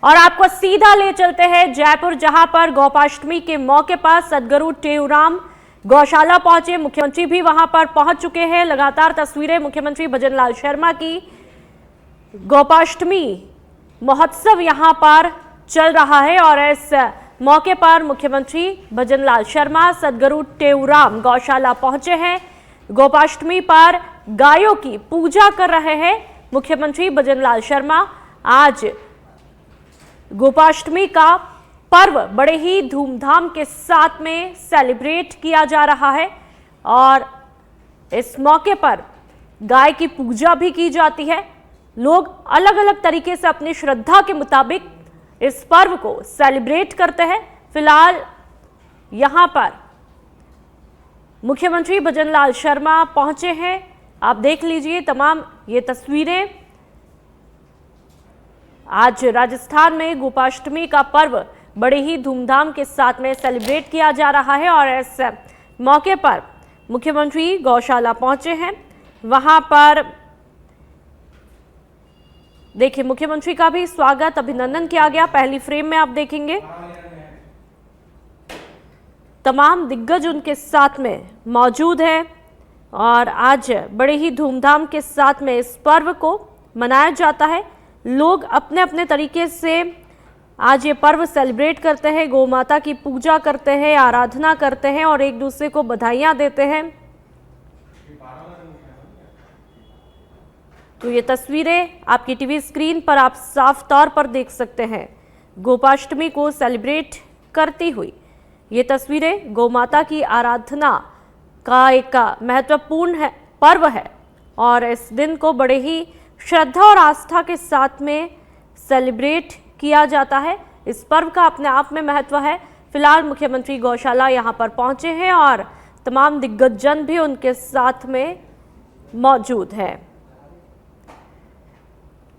और आपको सीधा ले चलते हैं जयपुर, जहां पर गोपाष्टमी के मौके पर सदगुरु टेऊराम गौशाला पहुंचे। मुख्यमंत्री भी वहां पर पहुंच चुके हैं। लगातार तस्वीरें मुख्यमंत्री भजनलाल शर्मा की। गोपाष्टमी महोत्सव यहां पर चल रहा है और इस मौके पर मुख्यमंत्री भजनलाल शर्मा सदगुरु टेऊराम गौशाला पहुंचे हैं। गोपाष्टमी पर गायों की पूजा कर रहे हैं मुख्यमंत्री भजनलाल शर्मा। आज गोपाष्टमी का पर्व बड़े ही धूमधाम के साथ में सेलिब्रेट किया जा रहा है और इस मौके पर गाय की पूजा भी की जाती है। लोग अलग अलग तरीके से अपनी श्रद्धा के मुताबिक इस पर्व को सेलिब्रेट करते हैं। फिलहाल यहां पर मुख्यमंत्री भजनलाल शर्मा पहुंचे हैं। आप देख लीजिए तमाम ये तस्वीरें। आज राजस्थान में गोपाष्टमी का पर्व बड़े ही धूमधाम के साथ में सेलिब्रेट किया जा रहा है और इस मौके पर मुख्यमंत्री गौशाला पहुंचे हैं। वहां पर देखिए मुख्यमंत्री का भी स्वागत अभिनंदन किया गया। पहली फ्रेम में आप देखेंगे तमाम दिग्गज उनके साथ में मौजूद हैं और आज बड़े ही धूमधाम के साथ में इस पर्व को मनाया जाता है। लोग अपने अपने तरीके से आज ये पर्व सेलिब्रेट करते हैं, गौ माता की पूजा करते हैं, आराधना करते हैं और एक दूसरे को बधाइयां देते हैं। तो ये तस्वीरें आपकी टीवी स्क्रीन पर आप साफ तौर पर देख सकते हैं। गोपाष्टमी को सेलिब्रेट करती हुई ये तस्वीरें गौ माता की आराधना का एक महत्वपूर्ण पर्व है और इस दिन को बड़े ही श्रद्धा और आस्था के साथ में सेलिब्रेट किया जाता है। इस पर्व का अपने आप में महत्व है। फिलहाल मुख्यमंत्री गौशाला यहां पर पहुंचे हैं और तमाम दिग्गज जन भी उनके साथ में मौजूद है।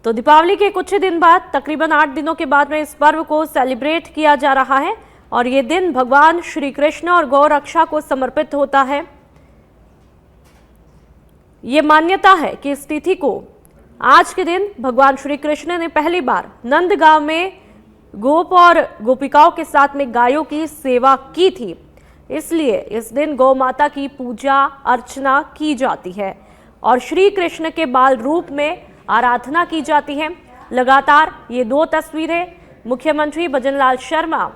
तो दीपावली के कुछ ही दिन बाद, तकरीबन 8 दिनों के बाद में इस पर्व को सेलिब्रेट किया जा रहा है और ये दिन भगवान श्री कृष्ण और गौ रक्षा को समर्पित होता है। ये मान्यता है कि इस तिथि को आज के दिन भगवान श्री कृष्ण ने पहली बार नंदगांव में गोप और गोपिकाओं के साथ में गायों की सेवा की थी। इसलिए इस दिन गौ माता की पूजा अर्चना की जाती है और श्री कृष्ण के बाल रूप में आराधना की जाती है। लगातार ये दो तस्वीरें मुख्यमंत्री भजनलाल शर्मा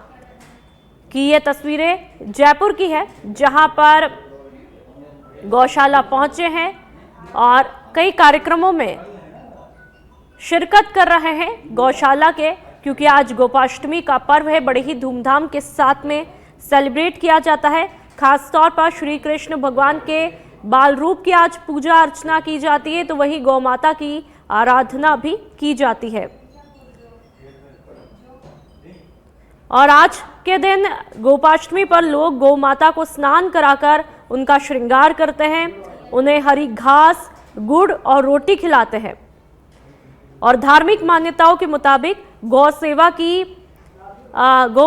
की ये तस्वीरें जयपुर की है, जहां पर गौशाला पहुंचे हैं और कई कार्यक्रमों में शिरकत कर रहे हैं गौशाला के, क्योंकि आज गोपाष्टमी का पर्व है, बड़े ही धूमधाम के साथ में सेलिब्रेट किया जाता है। खासतौर पर श्री कृष्ण भगवान के बाल रूप की आज पूजा अर्चना की जाती है, तो वही गौ माता की आराधना भी की जाती है। और आज के दिन गोपाष्टमी पर लोग गौ माता को स्नान कराकर उनका श्रृंगार करते हैं, उन्हें हरी घास, गुड़ और रोटी खिलाते हैं और धार्मिक मान्यताओं के मुताबिक गौ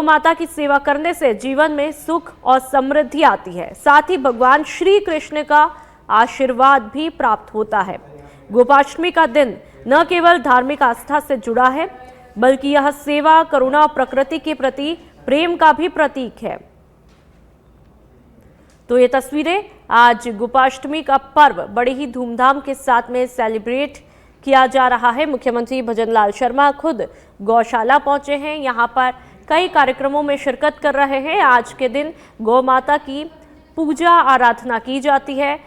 माता की सेवा करने से जीवन में सुख और समृद्धि आती है। साथ ही भगवान श्री कृष्ण का आशीर्वाद भी प्राप्त होता है। गोपाष्टमी का दिन न केवल धार्मिक आस्था से जुड़ा है, बल्कि यह सेवा, करुणा और प्रकृति के प्रति प्रेम का भी प्रतीक है। तो ये तस्वीरें आज गोपाष्टमी का पर्व बड़े ही धूमधाम के साथ में सेलिब्रेट किया जा रहा है। मुख्यमंत्री भजनलाल शर्मा खुद गौशाला पहुंचे हैं, यहां पर कई कार्यक्रमों में शिरकत कर रहे हैं। आज के दिन गौ माता की पूजा आराधना की जाती है,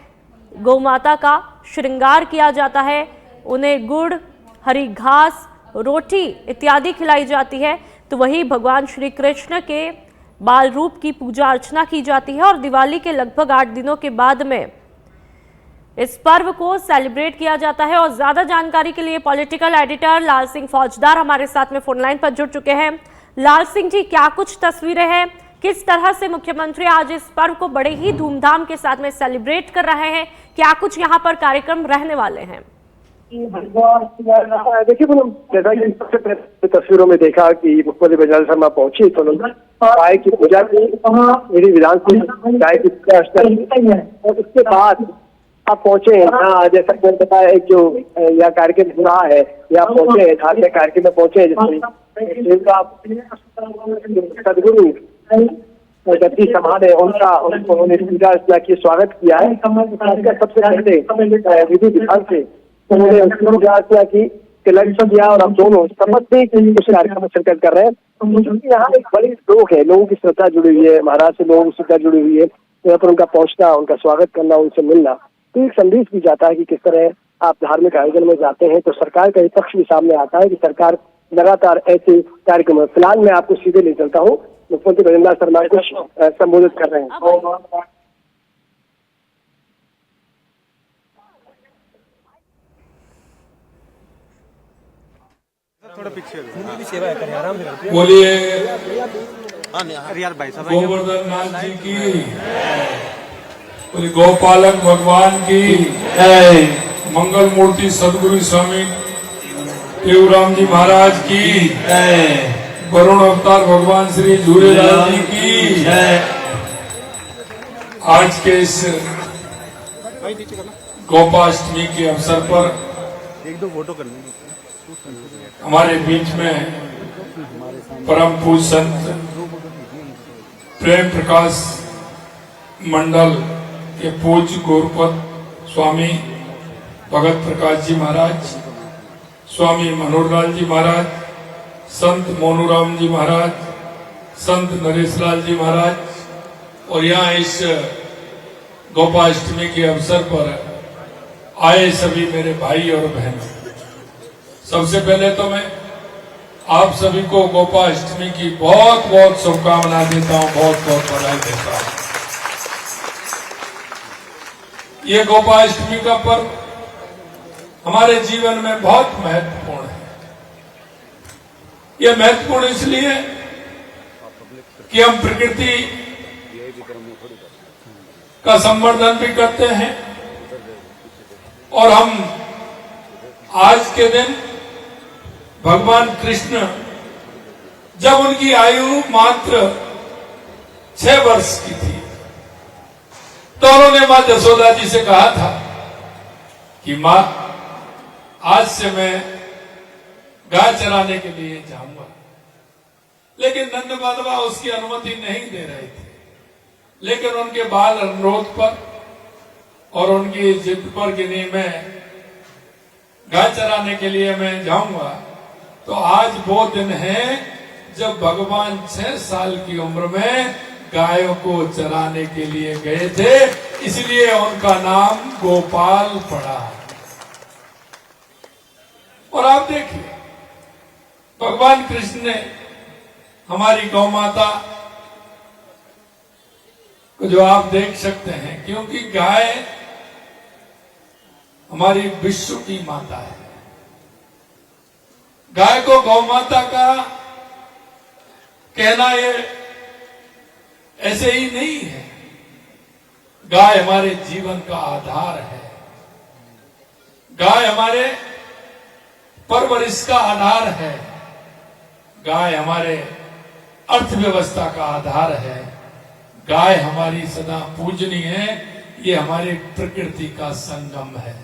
गौ माता का श्रृंगार किया जाता है, उन्हें गुड़, हरी घास, रोटी इत्यादि खिलाई जाती है। तो वही भगवान श्री कृष्ण के बाल रूप की पूजा अर्चना की जाती है और दिवाली के लगभग 8 दिनों के बाद में इस पर्व को सेलिब्रेट किया जाता है। और ज्यादा जानकारी के लिए पॉलिटिकल एडिटर लाल सिंह फौजदार हमारे साथ में फोन लाइन पर जुड़ चुके हैं। लाल सिंह जी, क्या कुछ तस्वीरें हैं, किस तरह से मुख्यमंत्री आज इस पर्व को बड़े ही धूमधाम के साथ में सेलिब्रेट कर रहे हैं, क्या कुछ यहाँ पर कार्यक्रम रहने वाले हैं? देखिए पूनम, जैसा कि सबसे पहले तस्वीरों में देखा कि मुख्यमंत्री भजनलाल शर्मा पहुंची तो उन्होंने गाय की पूजा की, मेरी विधान से गाय की पूजा अर्चना और उसके बाद आप पहुंचे हैं। जैसा कि मैंने बताया, एक जो यह कार्यक्रम हो रहा है, यहाँ पहुंचे हैं, धार्मिक कार्यक्रम में पहुंचे हैं, जिसमें जिनका सदगुरु जगदीश संभाले उन्होंने पूजा अर्चना की स्वागत किया है। सबसे पहले विधि विधान से उन्होंने पूजा अर्चना की, तिलक किया और हम दोनों समझते उस कार्यक्रम में शिरकत कर रहे हैं। यहाँ एक बड़ी लोग है, लोगों की श्रद्धा जुड़ी हुई है, महाराज से लोगों की श्रद्धा जुड़ी हुई है। यहाँ पर उनका पहुंचना, उनका स्वागत करना, उनसे मिलना, तो एक संदेश भी जाता है कि किस तरह आप धार्मिक आयोजन में जाते हैं तो सरकार का पक्ष भी सामने आता है कि सरकार लगातार ऐसे कार्यक्रम। फिलहाल मैं आपको सीधे ले चलता हूँ, मुख्यमंत्री गजेंद्र शर्मा को संबोधित कर रहे हैं। थोड़ा पीछे सेवा करें, आराम से बोलिए यार भाई साहब, गोवर्धन नाथ जी की, बोले गोपालक भगवान की, मंगल मूर्ति सदगुरु स्वामी देवराम जी महाराज की, वरुण अवतार भगवान श्री झूलेलाल जी की। आज के इस गोपाष्टमी के अवसर पर एक दो फोटो करनी हमारे बीच में परम पूज्य संत प्रेम प्रकाश मंडल के पूज्य गौरपद स्वामी भगत प्रकाश जी महाराज, स्वामी मनोहरलाल जी महाराज, संत मोनूराम जी महाराज, संत नरेशलाल जी महाराज, और यहाँ इस गोपाष्टमी के अवसर पर आए सभी मेरे भाई और बहन, सबसे पहले तो मैं आप सभी को गोपाष्टमी की बहुत बहुत शुभकामनाएं देता हूं, बहुत बहुत बधाई देता हूं। ये गोपाष्टमी का पर्व हमारे जीवन में बहुत महत्वपूर्ण है। यह महत्वपूर्ण इसलिए कि हम प्रकृति का संवर्धन भी करते हैं और हम आज के दिन भगवान कृष्ण जब उनकी आयु मात्र 6 वर्ष की थी तो उन्होंने मां यशोदा जी से कहा था कि मां, आज से मैं गाय चराने के लिए जाऊंगा, लेकिन नंद माधवा उसकी अनुमति नहीं दे रहे थे। लेकिन उनके बाल अनुरोध पर और उनकी जिद पर गिनी मैं गाय चराने के लिए मैं जाऊंगा। तो आज वो दिन है जब भगवान 6 साल की उम्र में गायों को चराने के लिए गए थे, इसलिए उनका नाम गोपाल पड़ा। और आप देखिए, भगवान कृष्ण ने हमारी गौ माता को, जो आप देख सकते हैं, क्योंकि गाय हमारी विश्व की माता है। गाय को गौ माता का कहना ये ऐसे ही नहीं है। गाय हमारे जीवन का आधार है। गाय हमारे परवरिश का आधार है। गाय हमारे अर्थव्यवस्था का आधार है। गाय हमारी सदा पूजनीय है। ये हमारी प्रकृति का संगम है।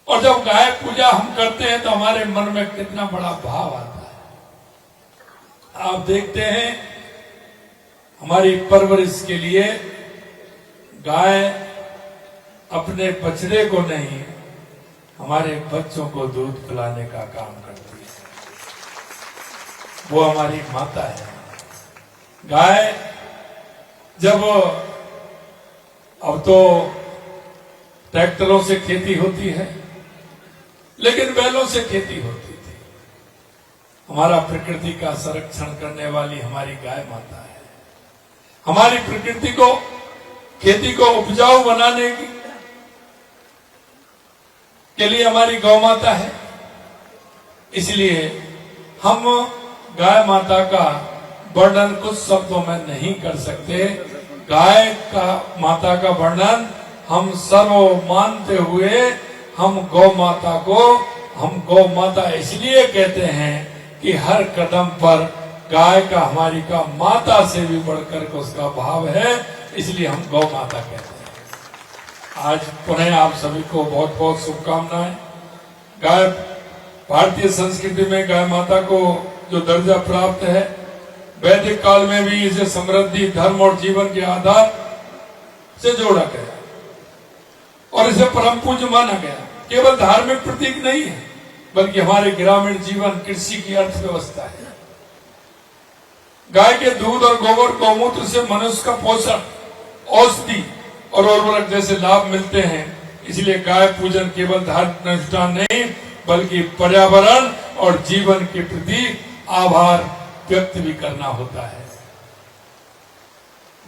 और जब गाय पूजा हम करते हैं तो हमारे मन में कितना बड़ा भाव आता है। आप देखते हैं, हमारी परवरिश के लिए गाय अपने बछड़े को नहीं, हमारे बच्चों को दूध पिलाने का काम करती है। वो हमारी माता है। गाय जब, अब तो ट्रैक्टरों से खेती होती है, लेकिन बैलों से खेती होती थी। हमारा प्रकृति का संरक्षण करने वाली हमारी गाय माता है। हमारी प्रकृति को, खेती को उपजाऊ बनाने के लिए हमारी गौ माता है। इसलिए हम गाय माता का वर्णन कुछ शब्दों में नहीं कर सकते। गाय का माता का वर्णन हम सर्व मानते हुए हम गौ माता को, हम गौ माता इसलिए कहते हैं कि हर कदम पर गाय का, हमारी का माता से भी बढ़कर के उसका भाव है, इसलिए हम गौ माता कहते हैं। आज पुनः आप सभी को बहुत बहुत शुभकामनाएं। गाय भारतीय संस्कृति में गाय माता को जो दर्जा प्राप्त है, वैदिक काल में भी इसे समृद्धि, धर्म और जीवन के आधार से जोड़ा गया और इसे परम पूज्य माना गया। केवल धार्मिक प्रतीक नहीं है, बल्कि हमारे ग्रामीण जीवन, कृषि की अर्थव्यवस्था है। गाय के दूध और गोबर गौमूत्र से मनुष्य का पोषण, औषधि और उर्वरक जैसे लाभ मिलते हैं। इसलिए गाय पूजन केवल धार्मिक अनुष्ठान नहीं, बल्कि पर्यावरण और जीवन के प्रति आभार व्यक्त भी करना होता है।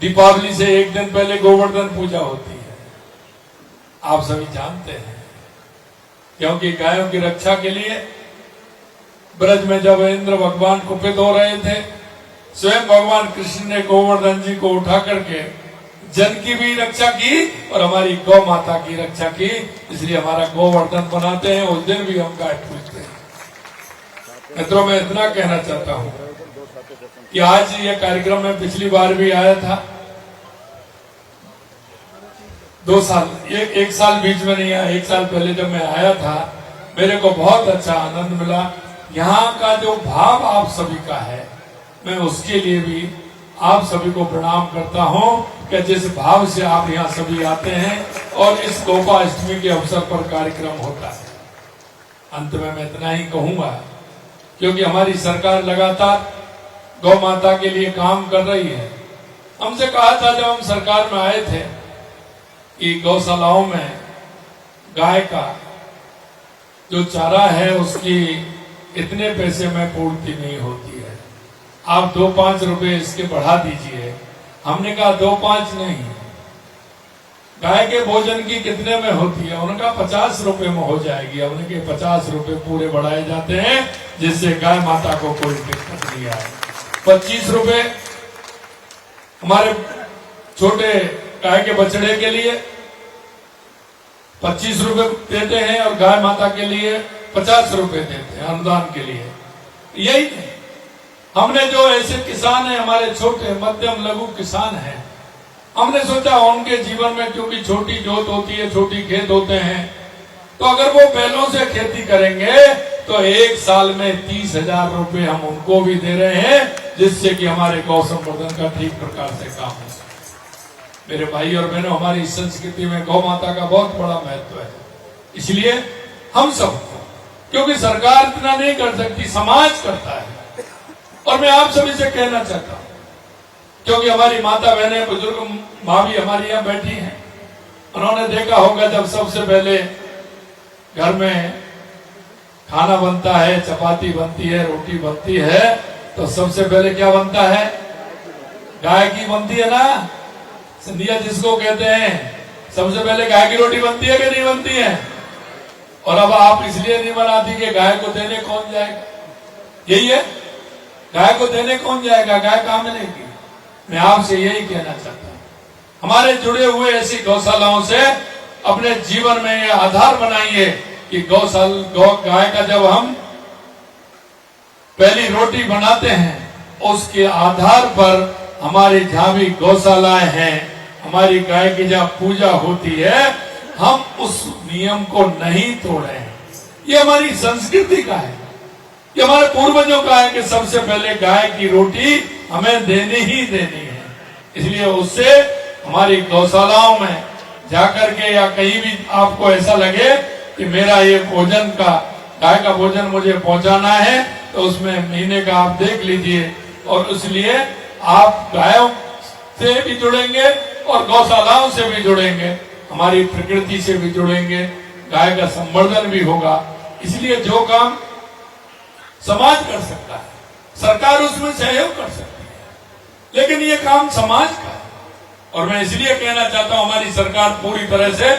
दीपावली से एक दिन पहले गोवर्धन पूजा होती है, आप सभी जानते हैं, क्योंकि गायों की रक्षा के लिए ब्रज में जब इंद्र भगवान कुपित हो रहे थे, स्वयं भगवान कृष्ण ने गोवर्धन जी को उठा करके जन की भी रक्षा की और हमारी गौ माता की रक्षा की। इसलिए हमारा गोवर्धन बनाते हैं, उस दिन भी हम गाय पूजते हैं। मित्रों, मैं इतना कहना चाहता हूं कि आज ये कार्यक्रम में पिछली बार भी आया था, 2 साल, एक साल बीच में नहीं आया, 1 साल पहले जब मैं आया था, मेरे को बहुत अच्छा आनंद मिला। यहाँ का जो भाव आप सभी का है, मैं उसके लिए भी आप सभी को प्रणाम करता हूं कि जिस भाव से आप यहाँ सभी आते हैं और इस गोपाष्टमी के अवसर पर कार्यक्रम होता है। अंत में मैं इतना ही कहूंगा, क्योंकि हमारी सरकार लगातार गौ माता के लिए काम कर रही है। हमसे कहा था जब हम सरकार में आए थे कि गौशालाओं में गाय का जो चारा है उसकी इतने पैसे में पूर्ति नहीं होती है, आप 2-5 रुपए इसके बढ़ा दीजिए। हमने कहा 2-5 नहीं, गाय के भोजन की कितने में होती है? उन्होंने कहा 50 रुपए में हो जाएगी। हमने कहा 50 रुपए पूरे बढ़ाए जाते हैं, जिससे गाय माता को कोई दिक्कत नहीं आए। 25 रुपए हमारे छोटे गाय के बछड़े के लिए 25 रुपए देते हैं और गाय माता के लिए 50 रुपए देते हैं अनुदान के लिए। यही नहीं, हमने जो ऐसे किसान हैं, हमारे छोटे मध्यम लघु किसान हैं, हमने सोचा उनके जीवन में, क्योंकि छोटी जोत होती है, छोटी खेत होते हैं, तो अगर वो बैलों से खेती करेंगे तो 1 साल में 30,000 रुपए हम उनको भी दे रहे हैं, जिससे कि हमारे गौ संवर्धन का ठीक प्रकार से काम हो। मेरे भाई और बहनों, हमारी संस्कृति में गौ माता का बहुत बड़ा महत्व है। इसलिए हम सब, क्योंकि सरकार इतना नहीं कर सकती, समाज करता है। और मैं आप सभी से कहना चाहता हूं, क्योंकि हमारी माता बहनें, बुजुर्ग माँ भी हमारी यहाँ बैठी हैं, उन्होंने देखा होगा जब सबसे पहले घर में खाना बनता है, चपाती बनती है, रोटी बनती है, तो सबसे पहले क्या बनता है? गाय की बनती है ना, सिंधिया जिसको कहते हैं। सबसे पहले गाय की रोटी बनती है कि नहीं बनती है? और अब आप इसलिए नहीं बनाती कि गाय को देने कौन जाएगा, यही है, गाय को देने कौन जाएगा, गाय कहां मिलेगी? मैं आपसे यही कहना चाहता हूं, हमारे जुड़े हुए ऐसी गौशालाओं से अपने जीवन में ये आधार बनाइए कि गाय का जब हम पहली रोटी बनाते हैं, उसके आधार पर हमारी जहां भी गौशालाएं हैं, हमारी गाय की जहां पूजा होती है, हम उस नियम को नहीं तोड़े। ये हमारी संस्कृति का है, ये हमारे पूर्वजों का है कि सबसे पहले गाय की रोटी हमें देनी ही देनी है। इसलिए उससे हमारी गौशालाओं में जाकर के या कहीं भी आपको ऐसा लगे कि मेरा ये भोजन का, गाय का भोजन मुझे पहुंचाना है, तो उसमें महीने का आप देख लीजिए। और इसलिए आप गायों से भी जुड़ेंगे और गौशालाओं से भी जुड़ेंगे, हमारी प्रकृति से भी जुड़ेंगे, गाय का संवर्धन भी होगा। इसलिए जो काम समाज कर सकता है, सरकार उसमें सहयोग कर सकती है, लेकिन ये काम समाज का है। और मैं इसलिए कहना चाहता हूं, हमारी सरकार पूरी तरह से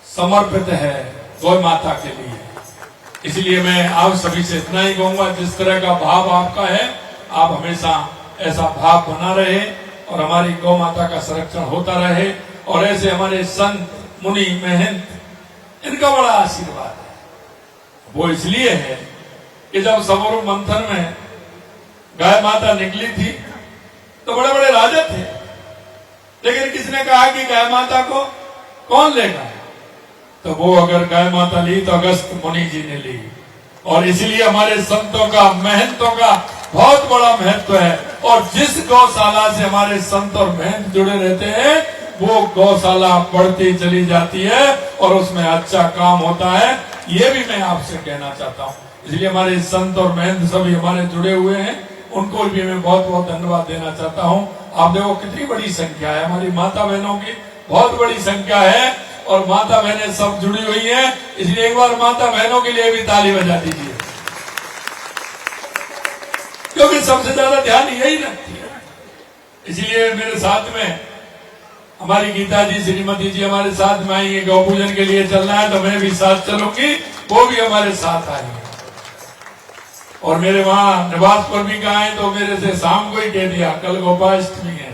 समर्पित है गौ माता के लिए। इसलिए मैं आप सभी से इतना ही कहूंगा, जिस तरह का भाव आपका है, आप हमेशा ऐसा भाव बना रहे और हमारी गौ माता का संरक्षण होता रहे। और ऐसे हमारे संत, मुनि, महंत, इनका बड़ा आशीर्वाद है। वो इसलिए है कि जब सबरूप मंथन में गाय माता निकली थी तो बड़े बड़े राजा थे, लेकिन किसने कहा कि गाय माता को कौन लेगा? तो वो अगर गाय माता ली तो अगस्त मुनि जी ने ली। और इसलिए हमारे संतों का, महंतों का बहुत बड़ा महत्व है। और जिस गौशाला से हमारे संत और महंत जुड़े रहते हैं वो गौशाला बढ़ती चली जाती है और उसमें अच्छा काम होता है। ये भी मैं आपसे कहना चाहता हूँ। इसलिए हमारे संत और महंत सभी हमारे जुड़े हुए हैं, उनको भी मैं बहुत बहुत धन्यवाद देना चाहता हूँ। आप देखो कितनी बड़ी संख्या है, हमारी माता बहनों की बहुत बड़ी संख्या है और माता बहनें सब जुड़ी हुई हैं। इसलिए एक बार माता बहनों के लिए भी ताली बजा दीजिए, क्योंकि सबसे ज्यादा ध्यान यही रखती है। इसलिए मेरे साथ में हमारी गीता जी, श्रीमती जी हमारे साथ में आई है। गौ पूजन के लिए चलना है तो मैं भी साथ चलूंगी, वो भी हमारे साथ आई है। और मेरे वहां निवासपुर भी गए तो मेरे से शाम को ही कह दिया कल गोपाष्टमी है,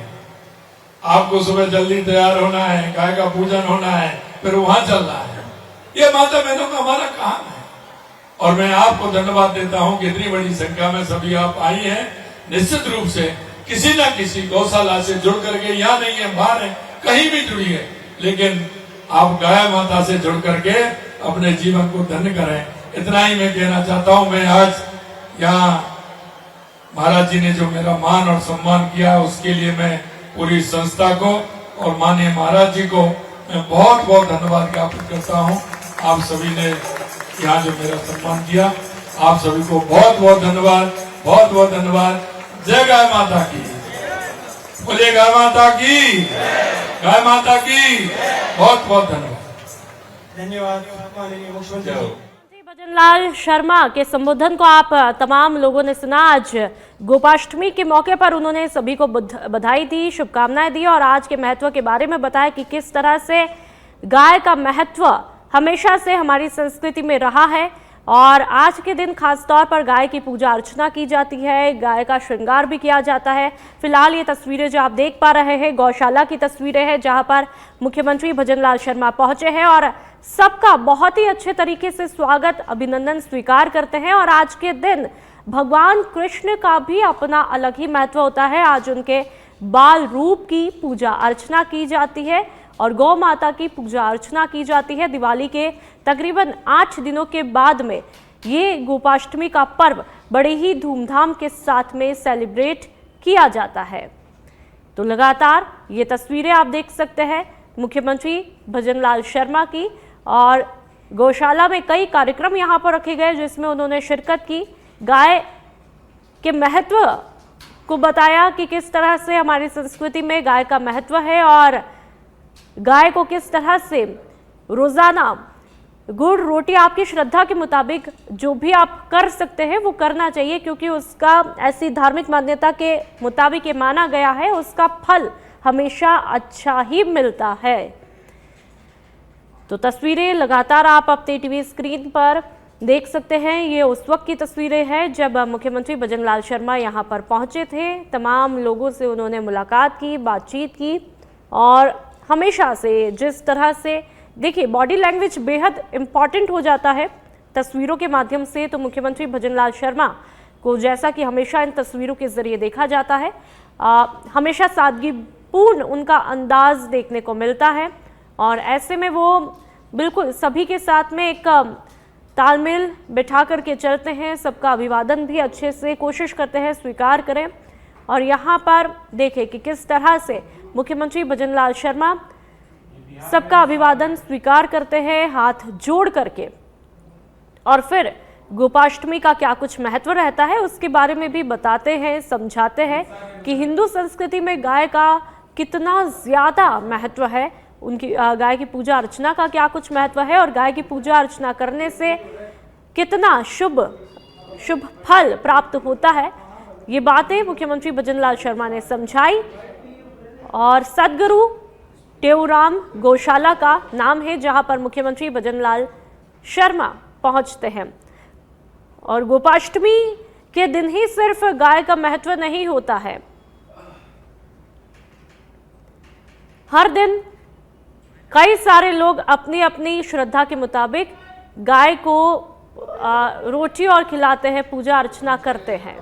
आपको सुबह जल्दी तैयार होना है, गाय का पूजन होना है, फिर वहां चलना है। ये माता बहनों का हमारा काम है। और मैं आपको धन्यवाद देता हूं कि इतनी बड़ी संख्या में सभी आप आई हैं। निश्चित रूप से किसी न किसी गौशाला से जुड़ करके, यहाँ नहीं है बाहर है, कहीं भी जुड़ी है, लेकिन आप गाय माता से जुड़ करके अपने जीवन को धन्य करें। इतना ही मैं कहना चाहता हूं। मैं आज यहाँ महाराज जी ने जो मेरा मान और सम्मान किया उसके लिए मैं पूरी संस्था को और माननीय महाराज जी को मैं बहुत बहुत धन्यवाद ज्ञापित करता हूँ। आप सभी ने यहाँ जो मेरा सम्मान किया, आप सभी को बहुत बहुत धन्यवाद, बहुत बहुत धन्यवाद। जय गाय माता की, बोलिए गाय माता की, गाय माता की। बहुत बहुत धन्यवाद। धन्यवाद माननीय मुख्यमंत्री जी। भजनलाल शर्मा के संबोधन को आप तमाम लोगों ने सुना। आज गोपाष्टमी के मौके पर उन्होंने सभी को बधाई दी, शुभकामनाएं दी और आज के महत्व के बारे में बताया कि किस तरह से गाय का महत्व हमेशा से हमारी संस्कृति में रहा है और आज के दिन खास तौर पर गाय की पूजा अर्चना की जाती है, गाय का श्रृंगार भी किया जाता है। फिलहाल ये तस्वीरें जो आप देख पा रहे हैं गौशाला की तस्वीरें हैं, जहां पर मुख्यमंत्री भजनलाल शर्मा पहुंचे हैं और सबका बहुत ही अच्छे तरीके से स्वागत, अभिनंदन स्वीकार करते हैं। और आज के दिन भगवान कृष्ण का भी अपना अलग ही महत्व होता है। आज उनके बाल रूप की पूजा अर्चना की जाती है और गौ माता की पूजा अर्चना की जाती है। दिवाली के तकरीबन 8 दिनों के बाद में ये गोपाष्टमी का पर्व बड़े ही धूमधाम के साथ में सेलिब्रेट किया जाता है। तो लगातार ये तस्वीरें आप देख सकते हैं मुख्यमंत्री भजनलाल शर्मा की और गौशाला में कई कार्यक्रम यहाँ पर रखे गए जिसमें उन्होंने शिरकत की, गाय के महत्व को बताया कि किस तरह से हमारी संस्कृति में गाय का महत्व है और गाय को किस तरह से रोजाना गुड़ रोटी आपकी श्रद्धा के मुताबिक जो भी आप कर सकते हैं वो करना चाहिए, क्योंकि उसका ऐसी धार्मिक मान्यता के मुताबिक ये माना गया है उसका फल हमेशा अच्छा ही मिलता है। तो तस्वीरें लगातार आप अपने टीवी स्क्रीन पर देख सकते हैं। ये उस वक्त की तस्वीरें हैं जब मुख्यमंत्री भजनलाल शर्मा यहाँ पर पहुंचे थे। तमाम लोगों से उन्होंने मुलाकात की, बातचीत की और हमेशा से जिस तरह से देखिए बॉडी लैंग्वेज बेहद इम्पॉर्टेंट हो जाता है तस्वीरों के माध्यम से। तो मुख्यमंत्री भजनलाल शर्मा को जैसा कि हमेशा इन तस्वीरों के जरिए देखा जाता है, हमेशा सादगीपूर्ण उनका अंदाज देखने को मिलता है और ऐसे में वो बिल्कुल सभी के साथ में एक तालमेल बिठा करके चलते हैं। सबका अभिवादन भी अच्छे से कोशिश करते हैं स्वीकार करें। और यहाँ पर देखें कि किस तरह से मुख्यमंत्री भजनलाल शर्मा सबका अभिवादन स्वीकार करते हैं हाथ जोड़ करके, और फिर गोपाष्टमी का क्या कुछ महत्व रहता है उसके बारे में भी बताते हैं, समझाते हैं कि हिंदू संस्कृति में गाय का कितना ज़्यादा महत्व है, उनकी गाय की पूजा अर्चना का क्या कुछ महत्व है और गाय की पूजा अर्चना करने से कितना शुभ फल प्राप्त होता है। ये बातें मुख्यमंत्री भजनलाल शर्मा ने समझाई। और सदगुरु टेऊराम गौशाला का नाम है जहां पर मुख्यमंत्री भजनलाल शर्मा पहुंचते हैं। और गोपाष्टमी के दिन ही सिर्फ गाय का महत्व नहीं होता है, हर दिन कई सारे लोग अपनी अपनी श्रद्धा के मुताबिक गाय को रोटी और खिलाते हैं, पूजा अर्चना करते हैं।